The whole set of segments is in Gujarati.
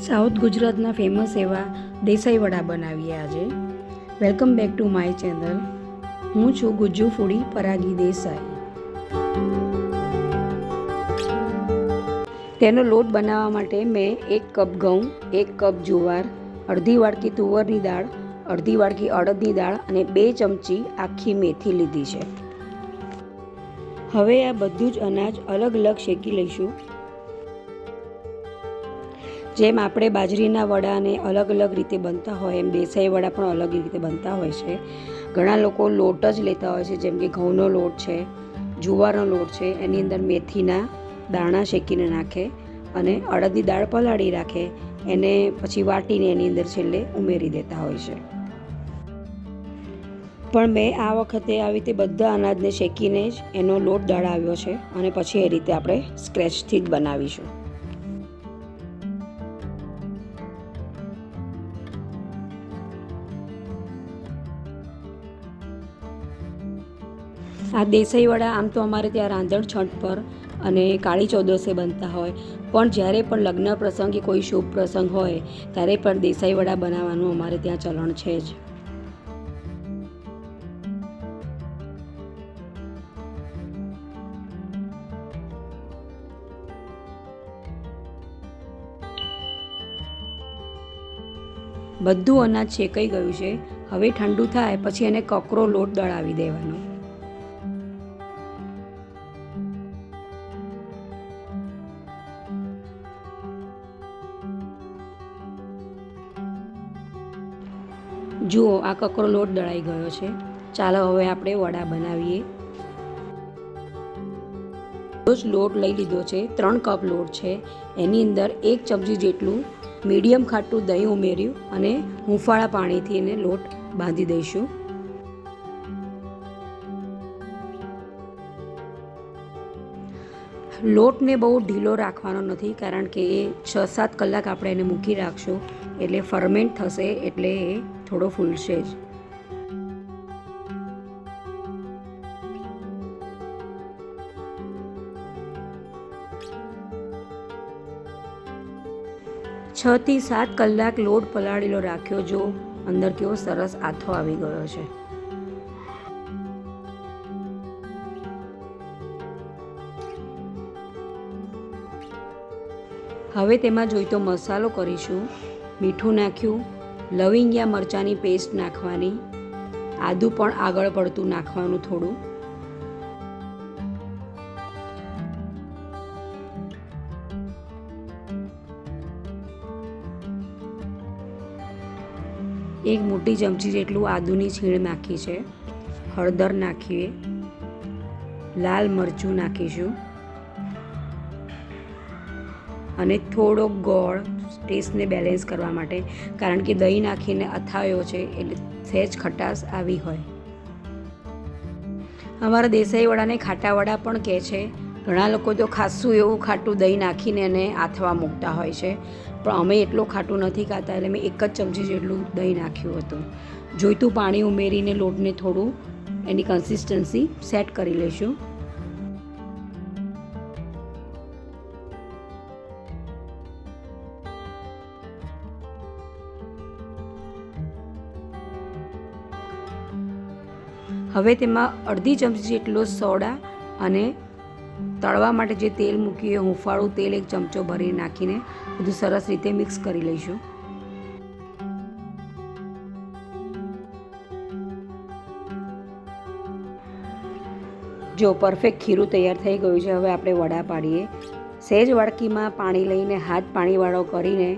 સાઉથ ગુજરાતના ફેમસ એવા દેસાઈ વડા બનાવીએ આજે. Welcome back to my channel. હું છું ગુજ્જુ ફૂડી પરાગી દેસાઈ. તેનો લોટ બનાવવા માટે મેં 1 કપ ઘઉં, 1 કપ જુવાર, અડધી વાડકી તુવરની દાળ, અડધી વાડકી અડદની દાળ અને 2 ચમચી આખી મેથી લીધી છે. હવે આ બધું જ અનાજ અલગ અલગ શેકી લઈશું. જેમ આપણે બાજરીના વડાને અલગ અલગ રીતે બનતા હોય એમ દેસાઈ વડા પણ અલગ રીતે બનતા હોય છે. ઘણા લોકો લોટ જ લેતા હોય છે, જેમ કે ઘઉંનો લોટ છે, જુવારનો લોટ છે, એની અંદર મેથીના દાણા શેકીને નાખે અને અડદની દાળ પલાળી રાખે, એને પછી વાટીને એની અંદર છેલ્લે ઉમેરી દેતા હોય છે. પણ મેં આ વખતે આવી રીતે બધા અનાજને શેકીને જ એનો લોટ દળાવ્યો છે અને પછી એ રીતે આપણે સ્ક્રેચથી જ બનાવીશું. આ દેસાઈ વડા આમ તો અમારે ત્યાં રાંધણ છઠ પર અને કાળી ચૌદસે બનતા હોય, પણ જ્યારે પણ લગ્ન પ્રસંગ કે કોઈ શુભ પ્રસંગ હોય ત્યારે પણ દેસાઈ વડા બનાવવાનું અમારે ત્યાં ચલણ છે જ. બધું અનાજ શેકાઈ ગયું છે. હવે ઠંડુ થાય પછી એને કકરો લોટ દળાવી દેવાનો. જુઓ, આ કકરો લોટ દળાઈ ગયો છે. ચાલો હવે આપણે વડા બનાવીએ. લોટ લઈ લીધો છે, 3 કપ લોટ છે. એની અંદર 1 ચમચી જેટલું મીડિયમ ખાટું દહીં ઉમેર્યું અને હુંફાળા પાણીથી એને લોટ બાંધી દઈશું. લોટને બહુ ઢીલો રાખવાનો નથી, કારણ કે એ 6-7 કલાક આપણે એને મૂકી રાખશું એટલે ફર્મેન્ટ થશે, એટલે એ થોડો ફૂલશે જ. છ થી 7 કલાક લોટ પલાળેલો રાખ્યો. જો અંદર કેવો સરસ આથો આવી ગયો છે. હવે તેમાં જોઈતો મસાલો કરીશું. મીઠું નાખ્યું, લવિંગિયા મરચાંની પેસ્ટ નાખવાની, આદું પણ આગળ પડતું નાખવાનું થોડું. એક મોટી ચમચી જેટલું આદુની છીણ નાખી છે. હળદર નાખીએ, લાલ મરચું નાખીશું અને થોડો ગોળ ટેસ્ટને બેલેન્સ કરવા માટે, કારણ કે દહીં નાખીને અથાવ્યો છે એટલે સહેજ ખટાશ આવી હોય. અમારા દેસાઈ વડાને ખાટા વડા પણ કહે છે. ઘણા લોકો તો ખાસું એવું ખાટું દહીં નાખીને એને આથવા મૂકતા હોય છે, પણ અમે એટલું ખાટું નથી ખાતા એટલે મેં 1 જ ચમચી જેટલું દહીં નાખ્યું હતું. જોઈતું પાણી ઉમેરીને લોટને થોડું એની કન્સિસ્ટન્સી સેટ કરી લઈશું. હવે તેમાં અડધી ચમચી જેટલો સોડા અને તળવા માટે જે તેલ મૂકીએ હુંફાળું તેલ 1 ચમચો ભરી નાખીને બધું સરસ રીતે મિક્સ કરી લઈશું. જો પરફેક્ટ ખીરું તૈયાર થઈ ગયું છે. હવે આપણે વડા પાડીએ. સહેજ વાડકીમાં પાણી લઈને હાથ પાણીવાળો કરીને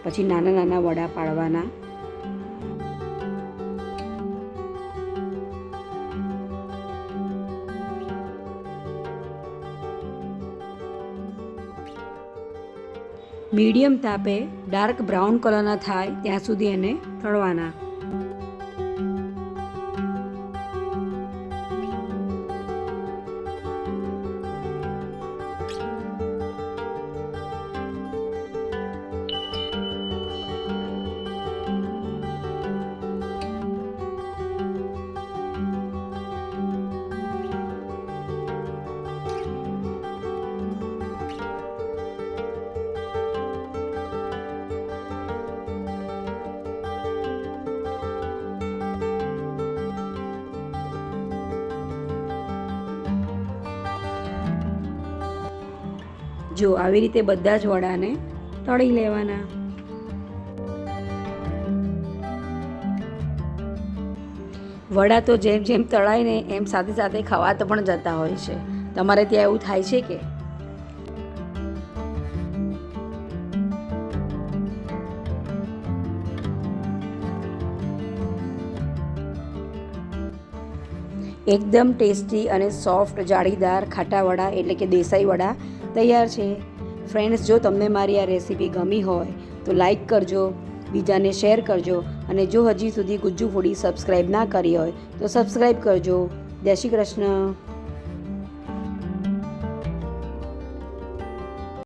પછી નાના નાના વડા પાડવાના. મીડિયમ તાપે ડાર્ક બ્રાઉન કલરના થાય ત્યાં સુધી એને તળવાના. જો આવી રીતે બધા જ વડાને તળી લેવાના. વડા તો જેમ જેમ તળાય ને એમ સાથે સાથે ખવાતા પણ જતા હોય છે. તમારે ત્યાં એવું થાય છે કે? એકદમ ટેસ્ટી અને સોફ્ટ જાળીદાર ખાટા વડા એટલે કે દેસાઈ વડા તૈયાર છે. ફ્રેન્ડ્સ, જો તમને મારી આ રેસીપી ગમી હોય તો લાઈક કરજો, બીજાને શેર કરજો અને જો હજી સુધી ગુજ્જુ ફૂડી સબસ્ક્રાઈબ ના કરી હોય તો સબસ્ક્રાઈબ કરજો. જય શ્રી કૃષ્ણ.